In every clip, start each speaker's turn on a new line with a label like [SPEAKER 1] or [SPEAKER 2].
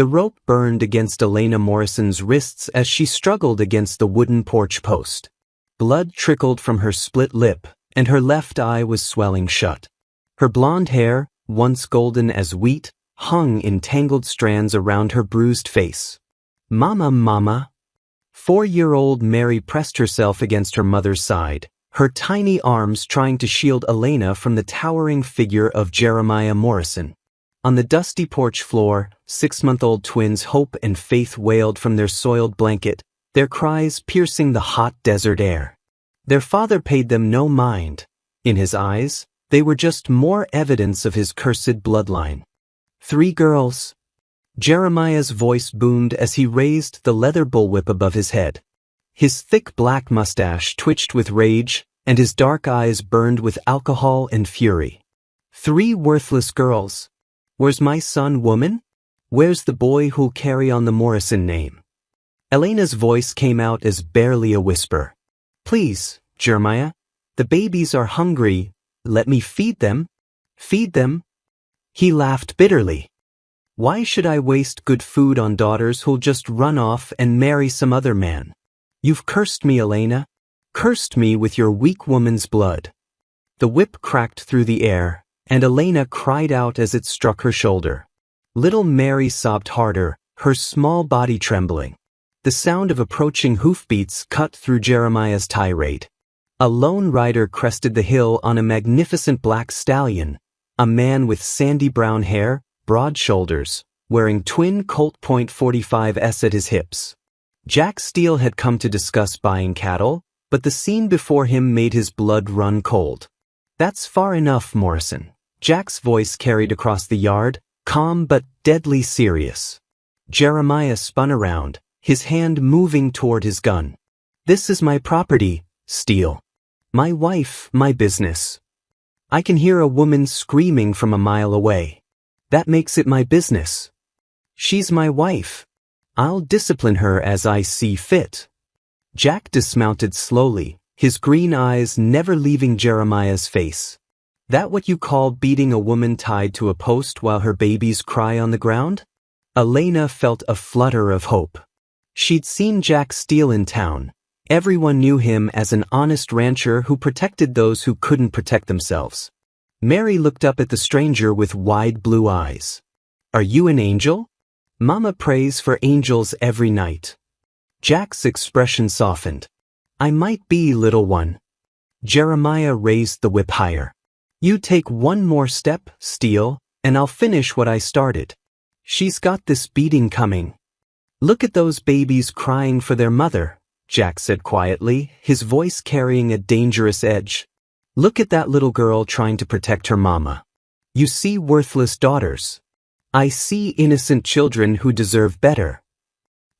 [SPEAKER 1] The rope burned against Elena Morrison's wrists as she struggled against the wooden porch post. Blood trickled from her split lip, and her left eye was swelling shut. Her blonde hair, once golden as wheat, hung in tangled strands around her bruised face. "Mama, Mama." 4-year-old Mary pressed herself against her mother's side, her tiny arms trying to shield Elena from the towering figure of Jeremiah Morrison. On the dusty porch floor, 6-month-old twins Hope and Faith wailed from their soiled blanket, their cries piercing the hot desert air. Their father paid them no mind. In his eyes, they were just more evidence of his cursed bloodline. 3 girls. Jeremiah's voice boomed as he raised the leather bullwhip above his head. His thick black mustache twitched with rage, and his dark eyes burned with alcohol and fury. 3 worthless girls. Where's my son, woman? Where's the boy who'll carry on the Morrison name? Elena's voice came out as barely a whisper. Please, Jeremiah. The babies are hungry. Let me feed them. Feed them. He laughed bitterly. Why should I waste good food on daughters who'll just run off and marry some other man? You've cursed me, Elena. Cursed me with your weak woman's blood. The whip cracked through the air, and Elena cried out as it struck her shoulder. Little Mary sobbed harder, her small body trembling. The sound of approaching hoofbeats cut through Jeremiah's tirade. A lone rider crested the hill on a magnificent black stallion, a man with sandy brown hair, broad shoulders, wearing twin Colt .45s at his hips. Jack Steele had come to discuss buying cattle, but the scene before him made his blood run cold. That's far enough, Morrison. Jack's voice carried across the yard, calm but deadly serious. Jeremiah spun around, his hand moving toward his gun. This is my property, Steele. My wife, my business. I can hear a woman screaming from a mile away. That makes it my business. She's my wife. I'll discipline her as I see fit. Jack dismounted slowly, his green eyes never leaving Jeremiah's face. That what you call beating a woman tied to a post while her babies cry on the ground? Elena felt a flutter of hope. She'd seen Jack Steele in town. Everyone knew him as an honest rancher who protected those who couldn't protect themselves. Mary looked up at the stranger with wide blue eyes. Are you an angel? Mama prays for angels every night. Jack's expression softened. I might be, little one. Jeremiah raised the whip higher. You take one more step, Steele, and I'll finish what I started. She's got this beating coming. Look at those babies crying for their mother, Jack said quietly, his voice carrying a dangerous edge. Look at that little girl trying to protect her mama. You see worthless daughters. I see innocent children who deserve better.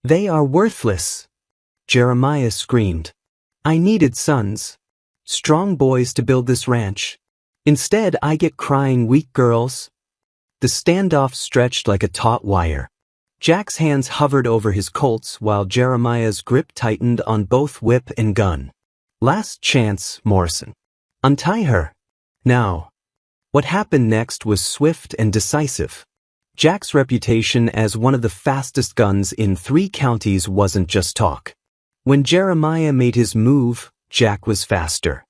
[SPEAKER 1] They are worthless. Jeremiah screamed. I needed sons. Strong boys to build this ranch. Instead, I get crying weak girls. The standoff stretched like a taut wire. Jack's hands hovered over his Colts while Jeremiah's grip tightened on both whip and gun. Last chance, Morrison. Untie her. Now. What happened next was swift and decisive. Jack's reputation as one of the fastest guns in 3 counties wasn't just talk. When Jeremiah made his move, Jack was faster.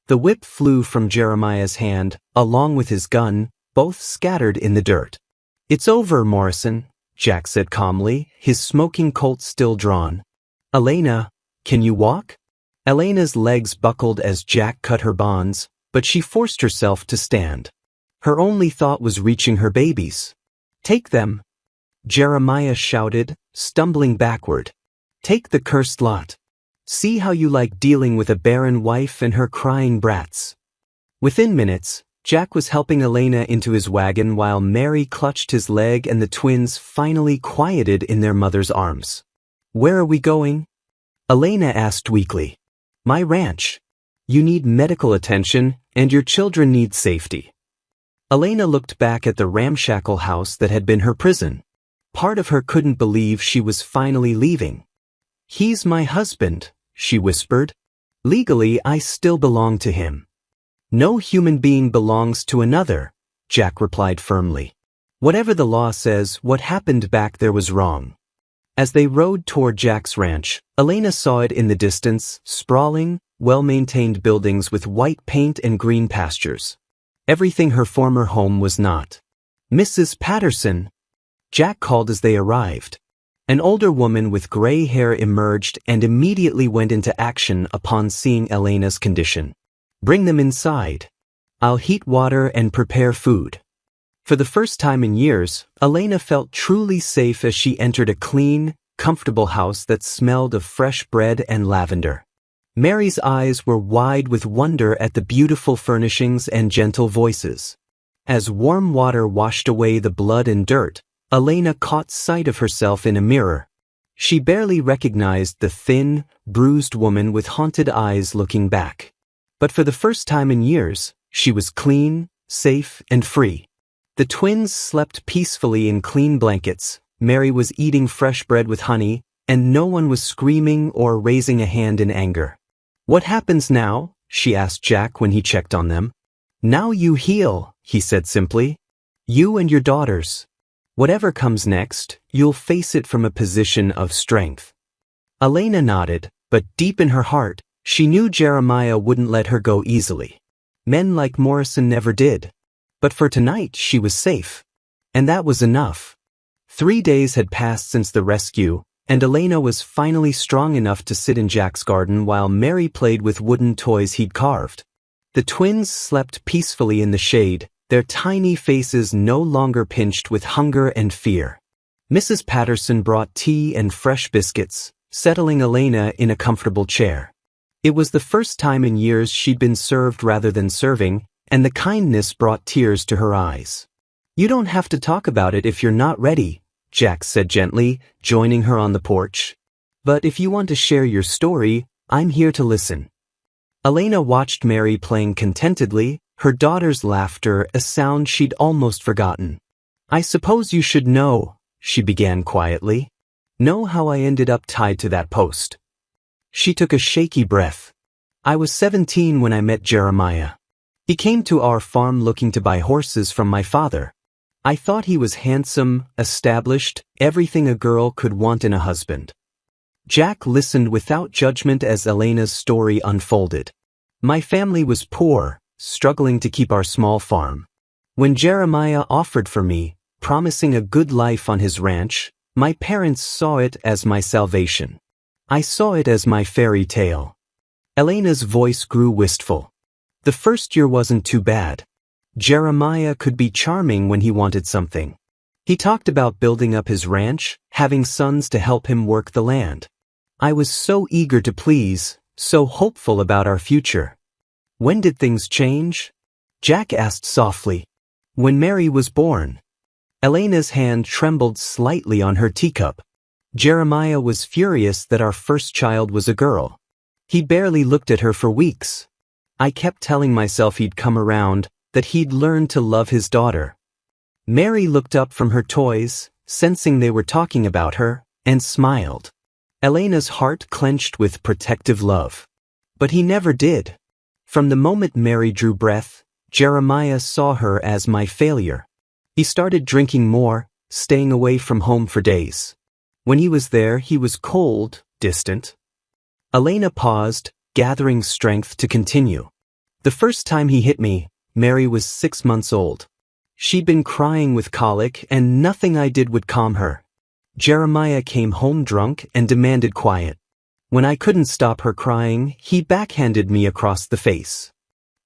[SPEAKER 1] The whip flew from Jeremiah's hand, along with his gun, both scattered in the dirt. It's over, Morrison, Jack said calmly, his smoking Colt still drawn. Elena, can you walk? Elena's legs buckled as Jack cut her bonds, but she forced herself to stand. Her only thought was reaching her babies. Take them. Jeremiah shouted, stumbling backward. Take the cursed lot. See how you like dealing with a barren wife and her crying brats. Within minutes, Jack was helping Elena into his wagon while Mary clutched his leg and the twins finally quieted in their mother's arms. Where are we going? Elena asked weakly. My ranch. You need medical attention and your children need safety. Elena looked back at the ramshackle house that had been her prison. Part of her couldn't believe she was finally leaving. He's my husband, she whispered. Legally, I still belong to him. No human being belongs to another, Jack replied firmly. Whatever the law says, what happened back there was wrong. As they rode toward Jack's ranch, Elena saw it in the distance, sprawling, well-maintained buildings with white paint and green pastures. Everything her former home was not. "Mrs. Patterson," Jack called as they arrived. An older woman with gray hair emerged and immediately went into action upon seeing Elena's condition. "Bring them inside. I'll heat water and prepare food." For the first time in years, Elena felt truly safe as she entered a clean, comfortable house that smelled of fresh bread and lavender. Mary's eyes were wide with wonder at the beautiful furnishings and gentle voices. As warm water washed away the blood and dirt, Elena caught sight of herself in a mirror. She barely recognized the thin, bruised woman with haunted eyes looking back. But for the first time in years, she was clean, safe, and free. The twins slept peacefully in clean blankets, Mary was eating fresh bread with honey, and no one was screaming or raising a hand in anger. "What happens now?" she asked Jack when he checked on them. "Now you heal," he said simply. "You and your daughters. Whatever comes next, you'll face it from a position of strength." Elena nodded, but deep in her heart, she knew Jeremiah wouldn't let her go easily. Men like Morrison never did. But for tonight she was safe. And that was enough. 3 days had passed since the rescue, and Elena was finally strong enough to sit in Jack's garden while Mary played with wooden toys he'd carved. The twins slept peacefully in the shade, their tiny faces no longer pinched with hunger and fear. Mrs. Patterson brought tea and fresh biscuits, settling Elena in a comfortable chair. It was the first time in years she'd been served rather than serving, and the kindness brought tears to her eyes. "You don't have to talk about it if you're not ready," Jack said gently, joining her on the porch. "But if you want to share your story, I'm here to listen." Elena watched Mary playing contentedly, her daughter's laughter a sound she'd almost forgotten. "I suppose you should know," she began quietly. "Know how I ended up tied to that post." She took a shaky breath. "I was 17 when I met Jeremiah. He came to our farm looking to buy horses from my father. I thought he was handsome, established, everything a girl could want in a husband." Jack listened without judgment as Elena's story unfolded. "My family was poor, struggling to keep our small farm. When Jeremiah offered for me, promising a good life on his ranch, my parents saw it as my salvation. I saw it as my fairy tale." Elena's voice grew wistful. "The first year wasn't too bad. Jeremiah could be charming when he wanted something. He talked about building up his ranch, having sons to help him work the land. I was so eager to please, so hopeful about our future." "When did things change?" Jack asked softly. "When Mary was born." Elena's hand trembled slightly on her teacup. "Jeremiah was furious that our first child was a girl. He barely looked at her for weeks. I kept telling myself he'd come around, that he'd learn to love his daughter." Mary looked up from her toys, sensing they were talking about her, and smiled. Elena's heart clenched with protective love. But he never did. From the moment Mary drew breath, Jeremiah saw her as my failure. He started drinking more, staying away from home for days. When he was there, he was cold, distant. Elena paused, gathering strength to continue. "The first time he hit me, Mary was 6 months old. She'd been crying with colic and nothing I did would calm her. Jeremiah came home drunk and demanded quiet. When I couldn't stop her crying, he backhanded me across the face."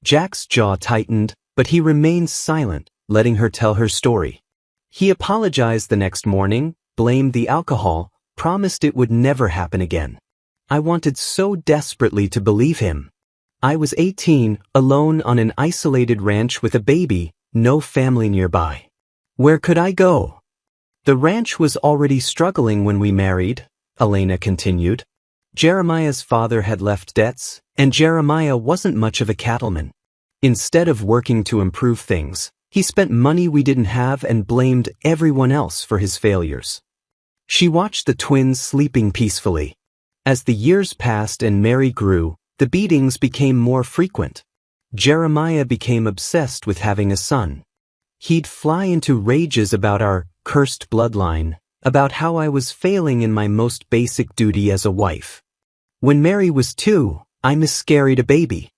[SPEAKER 1] Jack's jaw tightened, but he remained silent, letting her tell her story. "He apologized the next morning, blamed the alcohol, promised it would never happen again. I wanted so desperately to believe him. I was 18, alone on an isolated ranch with a baby, no family nearby. Where could I go? The ranch was already struggling when we married," Elena continued. "Jeremiah's father had left debts, and Jeremiah wasn't much of a cattleman. Instead of working to improve things, he spent money we didn't have and blamed everyone else for his failures." She watched the twins sleeping peacefully. As the years passed and Mary grew, the beatings became more frequent. Jeremiah became obsessed with having a son. He'd fly into rages about our cursed bloodline, about how I was failing in my most basic duty as a wife. When Mary was 2, I miscarried a baby.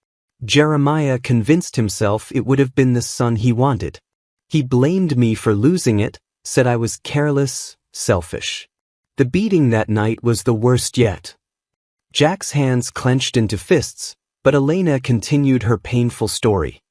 [SPEAKER 1] Jeremiah convinced himself it would have been the son he wanted. He blamed me for losing it, said I was careless, selfish. The beating that night was the worst yet. Jack's hands clenched into fists, but Elena continued her painful story.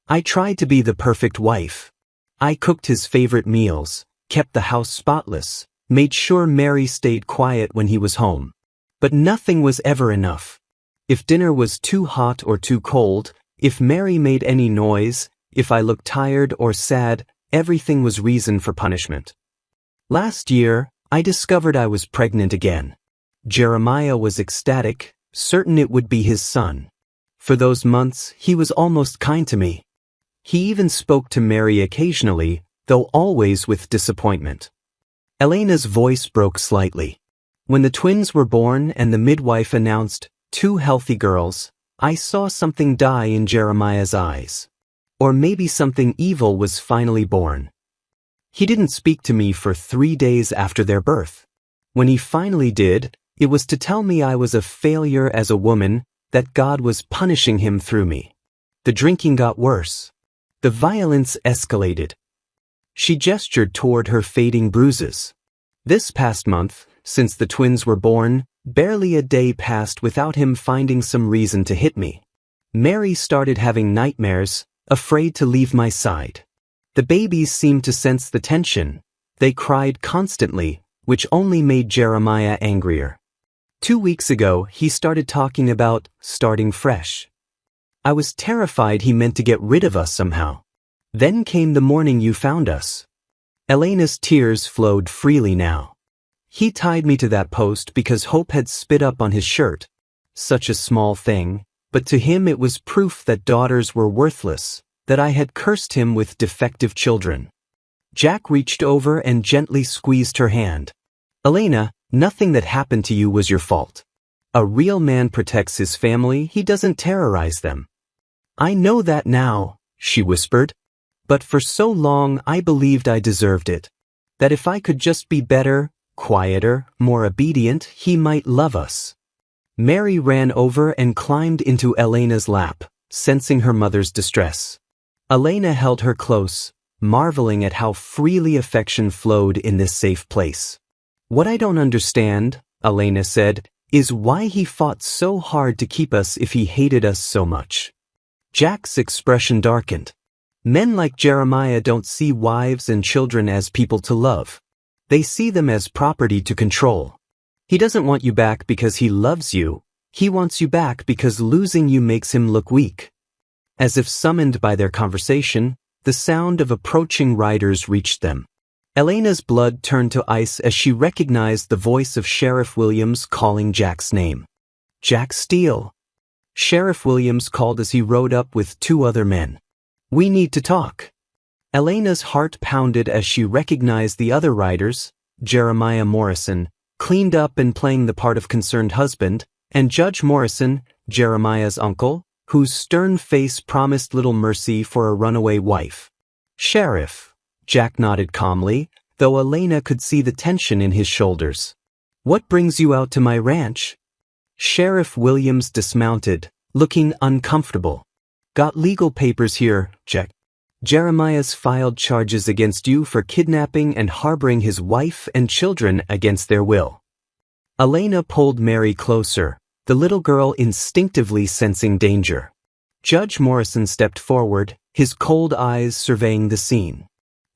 [SPEAKER 1] I tried to be the perfect wife. I cooked his favorite meals, kept the house spotless, made sure Mary stayed quiet when he was home. But nothing was ever enough. If dinner was too hot or too cold, if Mary made any noise, if I looked tired or sad, everything was reason for punishment. Last year, I discovered I was pregnant again. Jeremiah was ecstatic, certain it would be his son. For those months, he was almost kind to me. He even spoke to Mary occasionally, though always with disappointment. Elena's voice broke slightly. When the twins were born and the midwife announced 2 healthy girls, I saw something die in Jeremiah's eyes. Or maybe something evil was finally born. He didn't speak to me for 3 days after their birth. When he finally did, it was to tell me I was a failure as a woman, that God was punishing him through me. The drinking got worse. The violence escalated. She gestured toward her fading bruises. This past month, since the twins were born, barely a day passed without him finding some reason to hit me. Mary started having nightmares, afraid to leave my side. The babies seemed to sense the tension. They cried constantly, which only made Jeremiah angrier. 2 weeks ago, he started talking about starting fresh. I was terrified he meant to get rid of us somehow. Then came the morning you found us. Elena's tears flowed freely now. He tied me to that post because Hope had spit up on his shirt. Such a small thing, but to him it was proof that daughters were worthless, that I had cursed him with defective children. Jack reached over and gently squeezed her hand. Elena, nothing that happened to you was your fault. A real man protects his family, he doesn't terrorize them. I know that now, she whispered. But for so long I believed I deserved it. That if I could just be better, quieter, more obedient, he might love us. Mary ran over and climbed into Elena's lap, sensing her mother's distress. Elena held her close, marveling at how freely affection flowed in this safe place. What I don't understand, Elena said, is why he fought so hard to keep us if he hated us so much. Jack's expression darkened. Men like Jeremiah don't see wives and children as people to love. They see them as property to control. He doesn't want you back because he loves you. He wants you back because losing you makes him look weak. As if summoned by their conversation, the sound of approaching riders reached them. Elena's blood turned to ice as she recognized the voice of Sheriff Williams calling Jack's name. Jack Steele. Sheriff Williams called as he rode up with 2 other men. We need to talk. Elena's heart pounded as she recognized the other riders, Jeremiah Morrison, cleaned up and playing the part of concerned husband, and Judge Morrison, Jeremiah's uncle, whose stern face promised little mercy for a runaway wife. Sheriff, Jack nodded calmly, though Elena could see the tension in his shoulders. What brings you out to my ranch? Sheriff Williams dismounted, looking uncomfortable. Got legal papers here, Jack. Jeremiah's filed charges against you for kidnapping and harboring his wife and children against their will. Elena pulled Mary closer, the little girl instinctively sensing danger. Judge Morrison stepped forward, his cold eyes surveying the scene.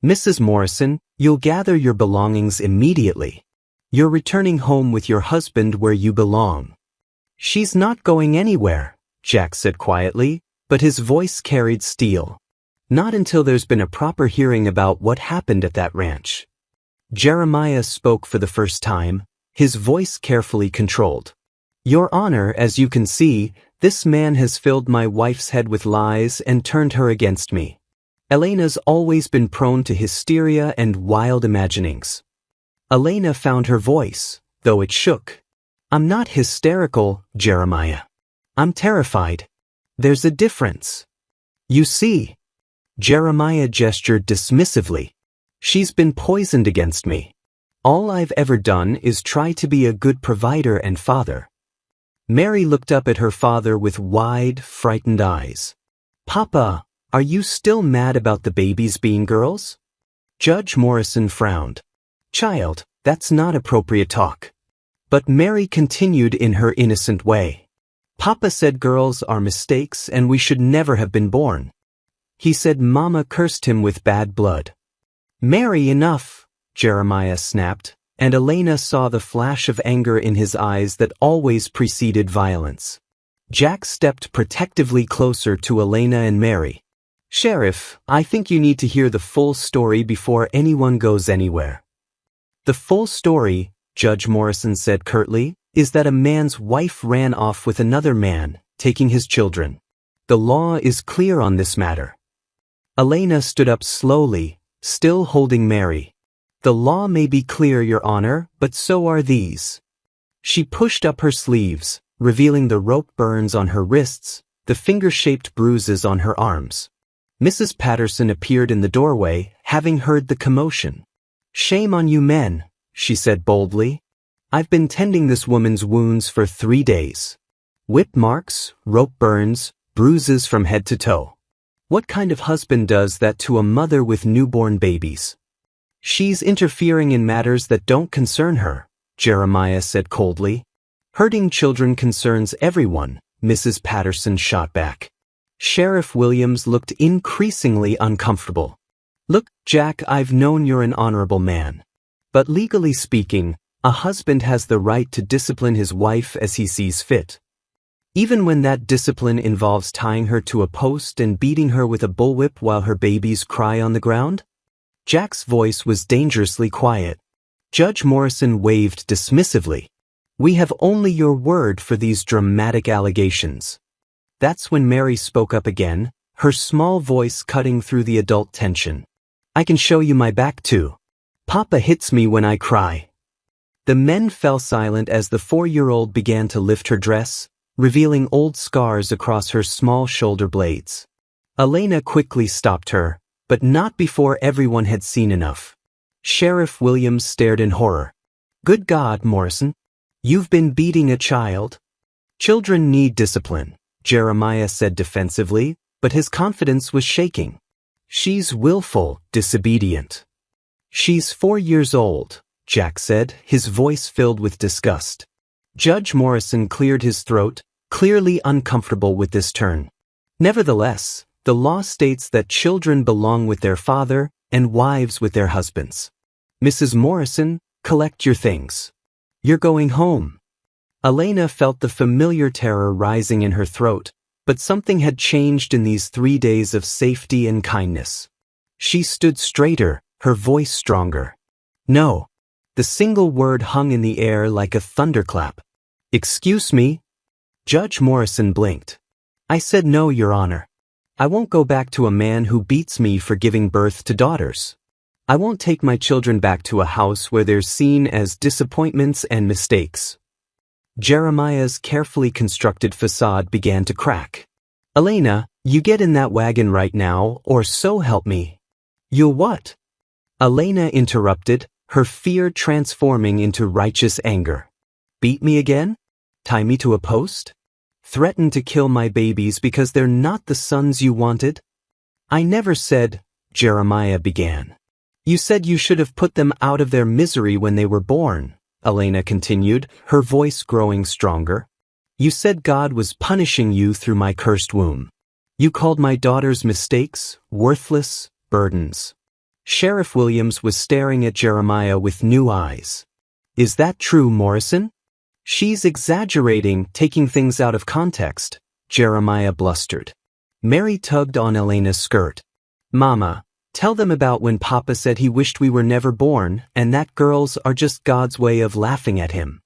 [SPEAKER 1] Mrs. Morrison, you'll gather your belongings immediately. You're returning home with your husband where you belong. She's not going anywhere, Jack said quietly, but his voice carried steel. Not until there's been a proper hearing about what happened at that ranch. Jeremiah spoke for the first time, his voice carefully controlled. Your Honor, as you can see, this man has filled my wife's head with lies and turned her against me. Elena's always been prone to hysteria and wild imaginings. Elena found her voice, though it shook. I'm not hysterical, Jeremiah. I'm terrified. There's a difference. You see. Jeremiah gestured dismissively. She's been poisoned against me. All I've ever done is try to be a good provider and father. Mary looked up at her father with wide, frightened eyes. Papa, are you still mad about the babies being girls? Judge Morrison frowned. Child, that's not appropriate talk. But Mary continued in her innocent way. Papa said girls are mistakes and we should never have been born. He said Mama cursed him with bad blood. Mary, enough, Jeremiah snapped, and Elena saw the flash of anger in his eyes that always preceded violence. Jack stepped protectively closer to Elena and Mary. Sheriff, I think you need to hear the full story before anyone goes anywhere. The full story, Judge Morrison said curtly, is that a man's wife ran off with another man, taking his children. The law is clear on this matter. Elena stood up slowly, still holding Mary. The law may be clear, Your Honor, but so are these. She pushed up her sleeves, revealing the rope burns on her wrists, the finger-shaped bruises on her arms. Mrs. Patterson appeared in the doorway, having heard the commotion. Shame on you men, she said boldly. I've been tending this woman's wounds for 3 days. Whip marks, rope burns, bruises from head to toe. What kind of husband does that to a mother with newborn babies? She's interfering in matters that don't concern her, Jeremiah said coldly. Hurting children concerns everyone, Mrs. Patterson shot back. Sheriff Williams looked increasingly uncomfortable. Look, Jack, I've known you're an honorable man. But legally speaking, a husband has the right to discipline his wife as he sees fit. Even when that discipline involves tying her to a post and beating her with a bullwhip while her babies cry on the ground? Jack's voice was dangerously quiet. Judge Morrison waved dismissively. We have only your word for these dramatic allegations. That's when Mary spoke up again, her small voice cutting through the adult tension. I can show you my back too. Papa hits me when I cry. The men fell silent as the 4-year-old began to lift her dress, revealing old scars across her small shoulder blades. Elena quickly stopped her, but not before everyone had seen enough. Sheriff Williams stared in horror. Good God, Morrison. You've been beating a child? Children need discipline, Jeremiah said defensively, but his confidence was shaking. She's willful, disobedient. She's 4 years old, Jack said, his voice filled with disgust. Judge Morrison cleared his throat, clearly uncomfortable with this turn. Nevertheless, the law states that children belong with their father and wives with their husbands. Mrs. Morrison, collect your things. You're going home. Elena felt the familiar terror rising in her throat, but something had changed in these 3 days of safety and kindness. She stood straighter, her voice stronger. No. The single word hung in the air like a thunderclap. Excuse me? Judge Morrison blinked. I said no, Your Honor. I won't go back to a man who beats me for giving birth to daughters. I won't take my children back to a house where they're seen as disappointments and mistakes. Jeremiah's carefully constructed facade began to crack. Elena, you get in that wagon right now, or so help me. You'll what? Elena interrupted, her fear transforming into righteous anger. Beat me again? Tie me to a post? Threaten to kill my babies because they're not the sons you wanted? I never said, Jeremiah began. You said you should have put them out of their misery when they were born, Elena continued, her voice growing stronger. You said God was punishing you through my cursed womb. You called my daughter's mistakes worthless burdens. Sheriff Williams was staring at Jeremiah with new eyes. Is that true, Morrison? She's exaggerating, taking things out of context, Jeremiah blustered. Mary tugged on Elena's skirt. Mama, tell them about when Papa said he wished we were never born and that girls are just God's way of laughing at him.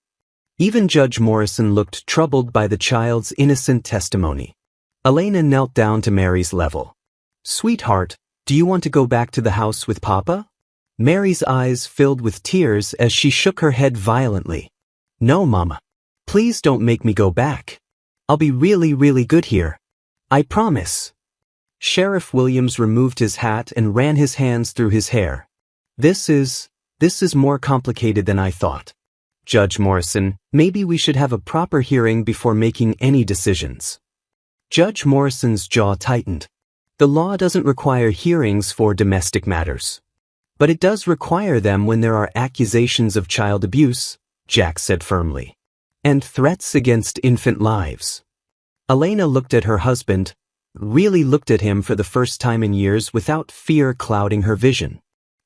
[SPEAKER 1] Even Judge Morrison looked troubled by the child's innocent testimony. Elena knelt down to Mary's level. Sweetheart, do you want to go back to the house with Papa? Mary's eyes filled with tears as she shook her head violently. No, Mama. Please don't make me go back. I'll be really, really good here. I promise. Sheriff Williams removed his hat and ran his hands through his hair. This is more complicated than I thought. Judge Morrison, maybe we should have a proper hearing before making any decisions. Judge Morrison's jaw tightened. The law doesn't require hearings for domestic matters. But it does require them when there are accusations of child abuse, Jack said firmly. And threats against infant lives. Elena looked at her husband, really looked at him for the first time in years without fear clouding her vision.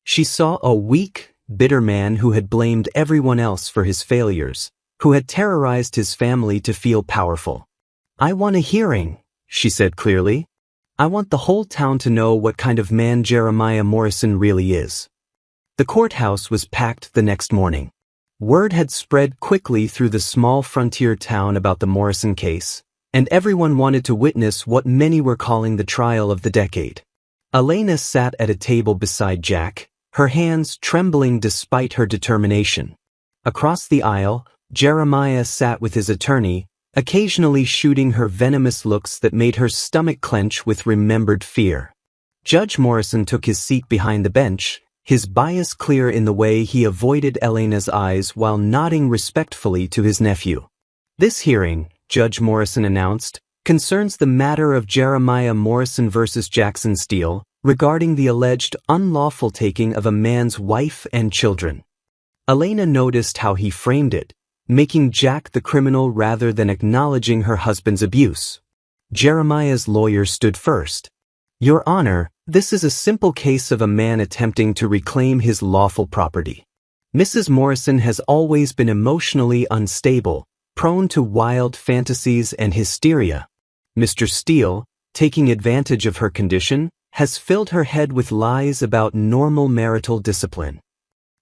[SPEAKER 1] She saw a weak, bitter man who had blamed everyone else for his failures, who had terrorized his family to feel powerful. I want a hearing, she said clearly. I want the whole town to know what kind of man Jeremiah Morrison really is. The courthouse was packed the next morning. Word had spread quickly through the small frontier town about the Morrison case, and everyone wanted to witness what many were calling the trial of the decade. Elena sat at a table beside Jack, her hands trembling despite her determination. Across the aisle, Jeremiah sat with his attorney, occasionally shooting her venomous looks that made her stomach clench with remembered fear. Judge Morrison took his seat behind the bench, his bias clear in the way he avoided Elena's eyes while nodding respectfully to his nephew. This hearing, Judge Morrison announced, concerns the matter of Jeremiah Morrison versus Jackson Steele regarding the alleged unlawful taking of a man's wife and children. Elena noticed how he framed it, making Jack the criminal rather than acknowledging her husband's abuse. Jeremiah's lawyer stood first. Your Honor, this is a simple case of a man attempting to reclaim his lawful property. Mrs. Morrison has always been emotionally unstable, prone to wild fantasies and hysteria. Mr. Steele, taking advantage of her condition, has filled her head with lies about normal marital discipline.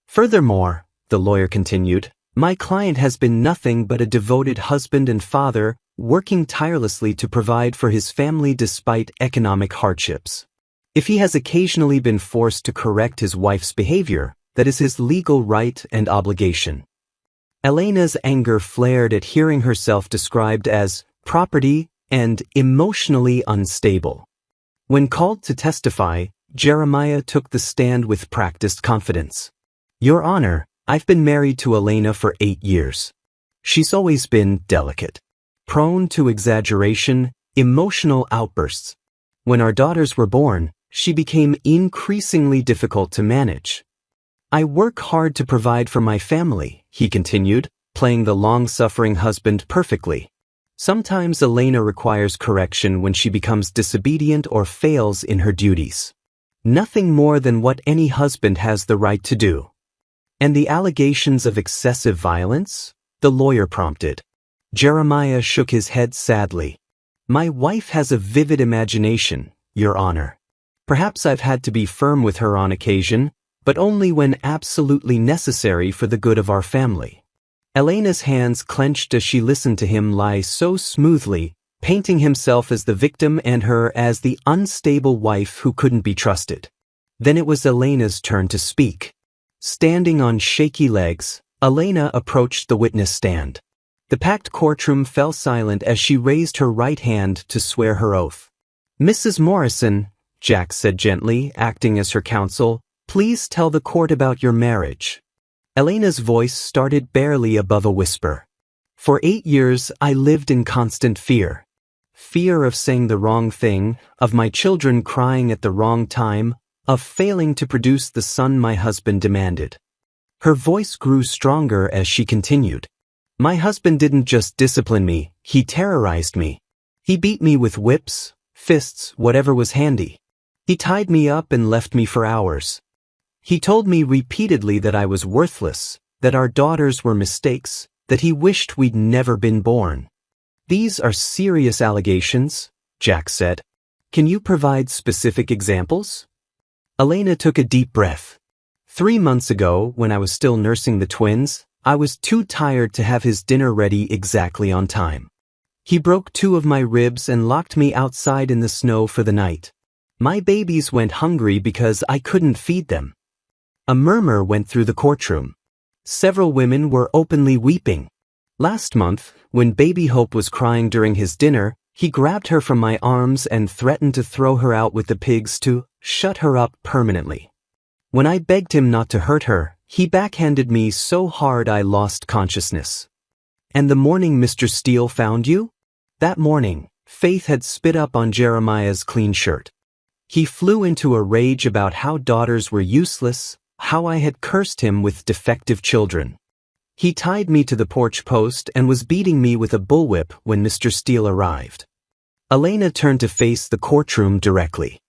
[SPEAKER 1] Furthermore, the lawyer continued, my client has been nothing but a devoted husband and father, working tirelessly to provide for his family despite economic hardships. If he has occasionally been forced to correct his wife's behavior, that is his legal right and obligation. Elena's anger flared at hearing herself described as property and emotionally unstable. When called to testify, Jeremiah took the stand with practiced confidence. Your Honor, I've been married to Elena for 8 years. She's always been delicate, prone to exaggeration, emotional outbursts. When our daughters were born, she became increasingly difficult to manage. I work hard to provide for my family, he continued, playing the long-suffering husband perfectly. Sometimes Elena requires correction when she becomes disobedient or fails in her duties. Nothing more than what any husband has the right to do. And the allegations of excessive violence? The lawyer prompted. Jeremiah shook his head sadly. My wife has a vivid imagination, Your Honor. Perhaps I've had to be firm with her on occasion, but only when absolutely necessary for the good of our family. Elena's hands clenched as she listened to him lie so smoothly, painting himself as the victim and her as the unstable wife who couldn't be trusted. Then it was Elena's turn to speak. Standing on shaky legs, Elena approached the witness stand. The packed courtroom fell silent as she raised her right hand to swear her oath. Mrs. Morrison, Jack said gently, acting as her counsel, please tell the court about your marriage. Elena's voice started barely above a whisper. For 8 years, I lived in constant fear. Fear of saying the wrong thing, of my children crying at the wrong time, of failing to produce the son my husband demanded. Her voice grew stronger as she continued. My husband didn't just discipline me, he terrorized me. He beat me with whips, fists, whatever was handy. He tied me up and left me for hours. He told me repeatedly that I was worthless, that our daughters were mistakes, that he wished we'd never been born. These are serious allegations, Jack said. Can you provide specific examples? Elena took a deep breath. 3 months ago, when I was still nursing the twins, I was too tired to have his dinner ready exactly on time. He broke 2 of my ribs and locked me outside in the snow for the night. My babies went hungry because I couldn't feed them. A murmur went through the courtroom. Several women were openly weeping. Last month, when Baby Hope was crying during his dinner, He grabbed her from my arms and threatened to throw her out with the pigs to shut her up permanently. When I begged him not to hurt her, he backhanded me so hard I lost consciousness. And the morning Mr. Steele found you? That morning, Faith had spit up on Jeremiah's clean shirt. He flew into a rage about how daughters were useless, how I had cursed him with defective children. He tied me to the porch post and was beating me with a bullwhip when Mr. Steele arrived. Elena turned to face the courtroom directly.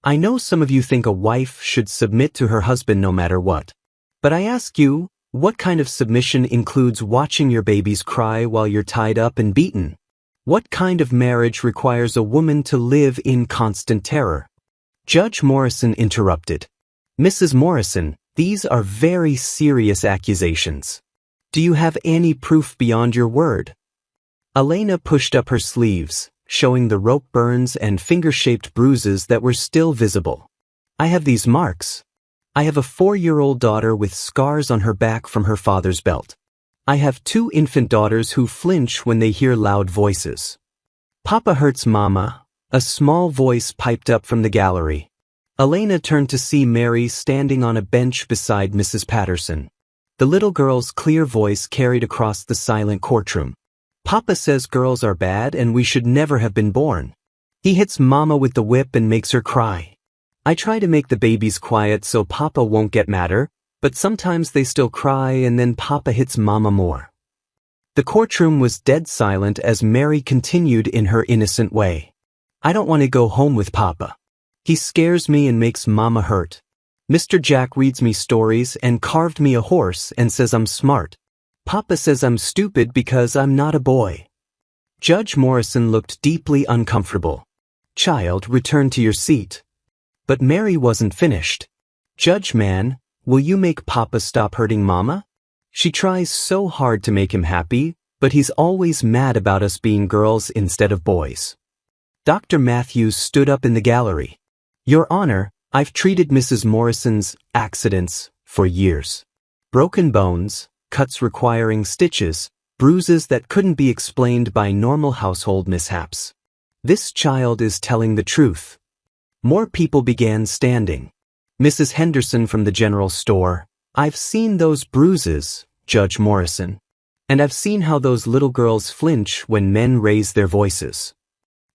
[SPEAKER 1] I know some of you think a wife should submit to her husband no matter what. But I ask you, what kind of submission includes watching your babies cry while you're tied up and beaten? What kind of marriage requires a woman to live in constant terror? Judge Morrison interrupted. Mrs. Morrison, these are very serious accusations. Do you have any proof beyond your word? Elena pushed up her sleeves, showing the rope burns and finger-shaped bruises that were still visible. I have these marks. I have a 4-year-old daughter with scars on her back from her father's belt. I have 2 infant daughters who flinch when they hear loud voices. Papa hurts Mama, a small voice piped up from the gallery. Elena turned to see Mary standing on a bench beside Mrs. Patterson. The little girl's clear voice carried across the silent courtroom. Papa says girls are bad and we should never have been born. He hits Mama with the whip and makes her cry. I try to make the babies quiet so Papa won't get madder, but sometimes they still cry and then Papa hits Mama more. The courtroom was dead silent as Mary continued in her innocent way. I don't want to go home with Papa. He scares me and makes Mama hurt. Mr. Jack reads me stories and carved me a horse and says I'm smart. Papa says I'm stupid because I'm not a boy. Judge Morrison looked deeply uncomfortable. Child, return to your seat. But Mary wasn't finished. Judge man, will you make Papa stop hurting Mama? She tries so hard to make him happy, but he's always mad about us being girls instead of boys. Dr. Matthews stood up in the gallery. Your Honor, I've treated Mrs. Morrison's accidents for years. Broken bones, cuts requiring stitches, bruises that couldn't be explained by normal household mishaps. This child is telling the truth. More people began standing. Mrs. Henderson from the general store, I've seen those bruises, Judge Morrison. And I've seen how those little girls flinch when men raise their voices.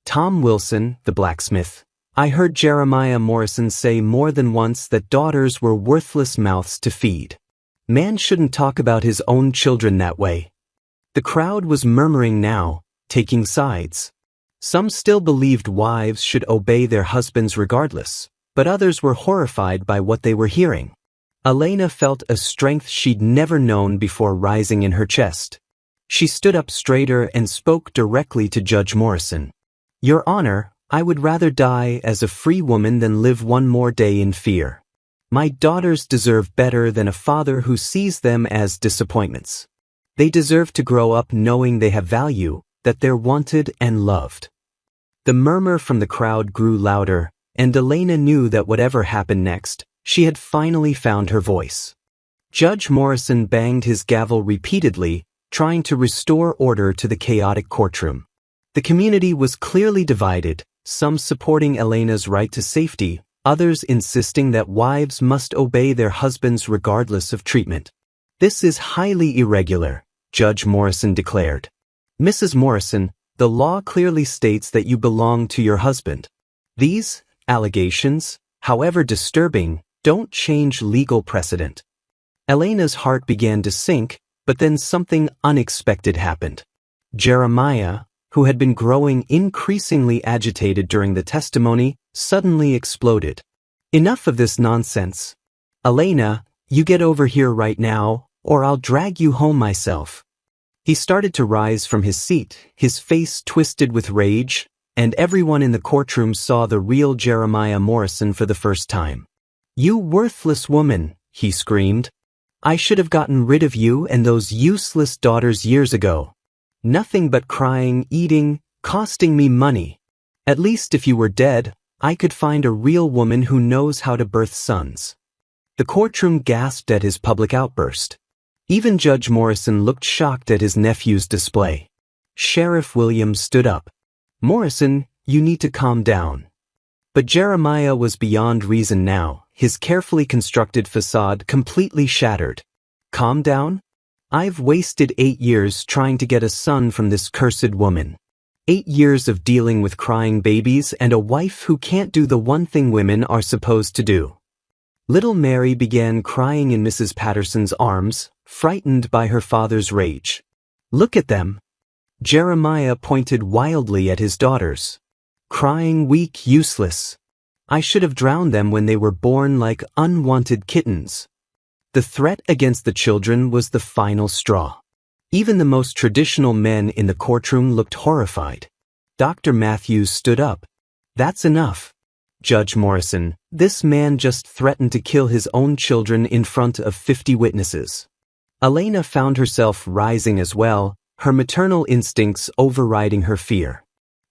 [SPEAKER 1] Tom Wilson, the blacksmith, I heard Jeremiah Morrison say more than once that daughters were worthless mouths to feed. Man shouldn't talk about his own children that way. The crowd was murmuring now, taking sides. Some still believed wives should obey their husbands regardless, but others were horrified by what they were hearing. Elena felt a strength she'd never known before rising in her chest. She stood up straighter and spoke directly to Judge Morrison. Your Honor, I would rather die as a free woman than live one more day in fear. My daughters deserve better than a father who sees them as disappointments. They deserve to grow up knowing they have value, that they're wanted and loved. The murmur from the crowd grew louder, and Elena knew that whatever happened next, she had finally found her voice. Judge Morrison banged his gavel repeatedly, trying to restore order to the chaotic courtroom. The community was clearly divided, some supporting Elena's right to safety, others insisting that wives must obey their husbands regardless of treatment. This is highly irregular, Judge Morrison declared. Mrs. Morrison, the law clearly states that you belong to your husband. These allegations, however disturbing, don't change legal precedent. Elena's heart began to sink, but then something unexpected happened. Jeremiah, who had been growing increasingly agitated during the testimony, suddenly exploded. Enough of this nonsense. Elena, you get over here right now, or I'll drag you home myself. He started to rise from his seat, his face twisted with rage, and everyone in the courtroom saw the real Jeremiah Morrison for the first time. You worthless woman, he screamed. I should have gotten rid of you and those useless daughters years ago. Nothing but crying, eating, costing me money. At least if you were dead, I could find a real woman who knows how to birth sons. The courtroom gasped at his public outburst. Even Judge Morrison looked shocked at his nephew's display. Sheriff Williams stood up. "Morrison, you need to calm down." But Jeremiah was beyond reason now, his carefully constructed facade completely shattered. "Calm down? I've wasted 8 years trying to get a son from this cursed woman. 8 years of dealing with crying babies and a wife who can't do the one thing women are supposed to do." Little Mary began crying in Mrs. Patterson's arms, frightened by her father's rage. "Look at them." Jeremiah pointed wildly at his daughters. "Crying, weak, useless. I should have drowned them when they were born like unwanted kittens." The threat against the children was the final straw. Even the most traditional men in the courtroom looked horrified. Dr. Matthews stood up. "That's enough. Judge Morrison, this man just threatened to kill his own children in front of 50 witnesses." Elena found herself rising as well, her maternal instincts overriding her fear.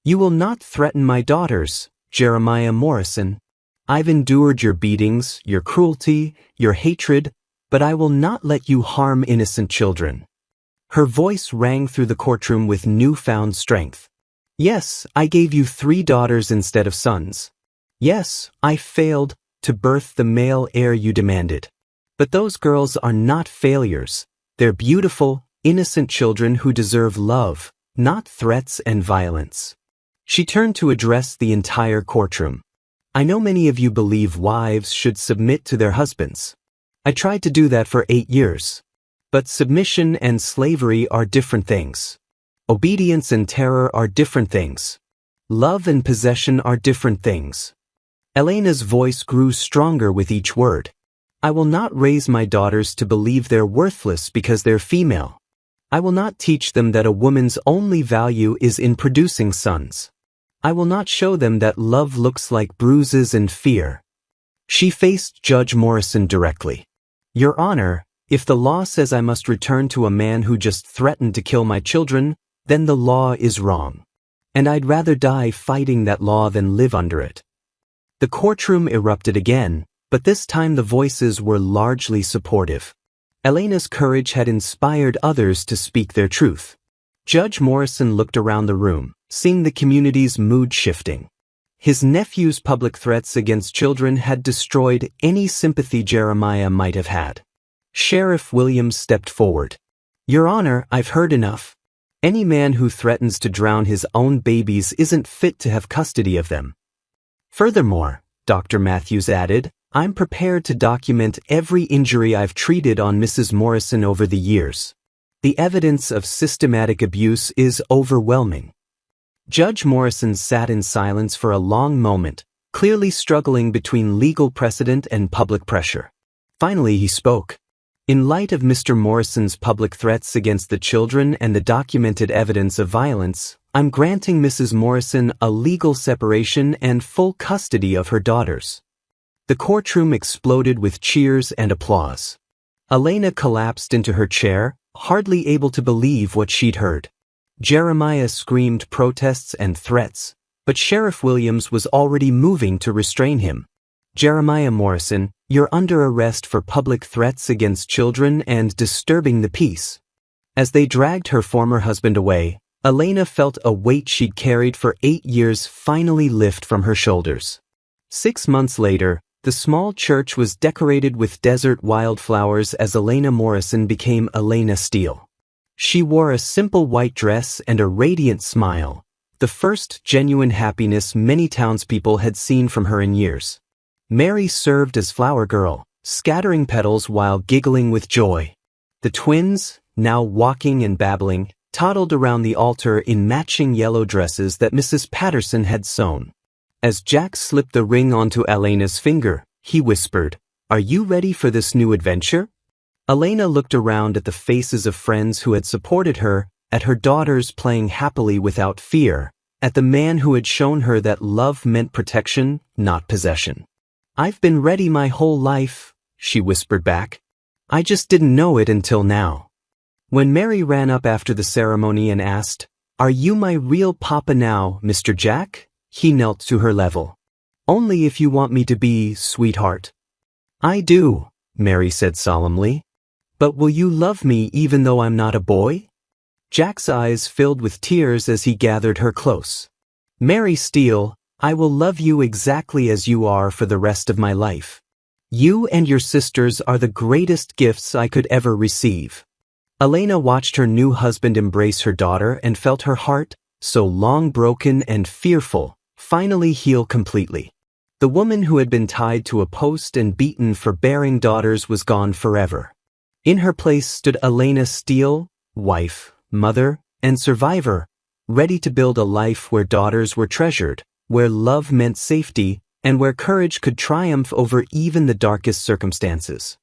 [SPEAKER 1] "You will not threaten my daughters, Jeremiah Morrison. I've endured your beatings, your cruelty, your hatred, but I will not let you harm innocent children." Her voice rang through the courtroom with newfound strength. "Yes, I gave you 3 daughters instead of sons. Yes, I failed to birth the male heir you demanded. But those girls are not failures. They're beautiful, innocent children who deserve love, not threats and violence." She turned to address the entire courtroom. "I know many of you believe wives should submit to their husbands. I tried to do that for 8 years. But submission and slavery are different things. Obedience and terror are different things. Love and possession are different things." Elena's voice grew stronger with each word. "I will not raise my daughters to believe they're worthless because they're female. I will not teach them that a woman's only value is in producing sons. I will not show them that love looks like bruises and fear." She faced Judge Morrison directly. "Your Honor, if the law says I must return to a man who just threatened to kill my children, then the law is wrong. And I'd rather die fighting that law than live under it." The courtroom erupted again, but this time the voices were largely supportive. Elena's courage had inspired others to speak their truth. Judge Morrison looked around the room, seeing the community's mood shifting. His nephew's public threats against children had destroyed any sympathy Jeremiah might have had. Sheriff Williams stepped forward. "Your Honor, I've heard enough. Any man who threatens to drown his own babies isn't fit to have custody of them." "Furthermore," Dr. Matthews added, "I'm prepared to document every injury I've treated on Mrs. Morrison over the years. The evidence of systematic abuse is overwhelming." Judge Morrison sat in silence for a long moment, clearly struggling between legal precedent and public pressure. Finally he spoke. "In light of Mr. Morrison's public threats against the children and the documented evidence of violence, I'm granting Mrs. Morrison a legal separation and full custody of her daughters." The courtroom exploded with cheers and applause. Elena collapsed into her chair, hardly able to believe what she'd heard. Jeremiah screamed protests and threats, but Sheriff Williams was already moving to restrain him. "Jeremiah Morrison, you're under arrest for public threats against children and disturbing the peace." As they dragged her former husband away, Elena felt a weight she'd carried for 8 years finally lift from her shoulders. 6 months later, the small church was decorated with desert wildflowers as Elena Morrison became Elena Steele. She wore a simple white dress and a radiant smile, the first genuine happiness many townspeople had seen from her in years. Mary served as flower girl, scattering petals while giggling with joy. The twins, now walking and babbling, toddled around the altar in matching yellow dresses that Mrs. Patterson had sewn. As Jack slipped the ring onto Elena's finger, he whispered, "Are you ready for this new adventure?" Elena looked around at the faces of friends who had supported her, at her daughters playing happily without fear, at the man who had shown her that love meant protection, not possession. "I've been ready my whole life," she whispered back. "I just didn't know it until now." When Mary ran up after the ceremony and asked, "Are you my real papa now, Mr. Jack?" he knelt to her level. "Only if you want me to be, sweetheart." "I do," Mary said solemnly. "But will you love me even though I'm not a boy?" Jack's eyes filled with tears as he gathered her close. Mary Steele, I will love you exactly as you are for the rest of my life. You and your sisters are the greatest gifts I could ever receive." Elena watched her new husband embrace her daughter and felt her heart, so long broken and fearful, finally heal completely. The woman who had been tied to a post and beaten for bearing daughters was gone forever. In her place stood Elena Steele, wife, mother, and survivor, ready to build a life where daughters were treasured, where love meant safety, and where courage could triumph over even the darkest circumstances.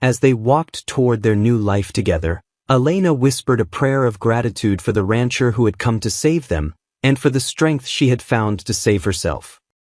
[SPEAKER 1] As they walked toward their new life together, Elena whispered a prayer of gratitude for the rancher who had come to save them, and for the strength she had found to save herself.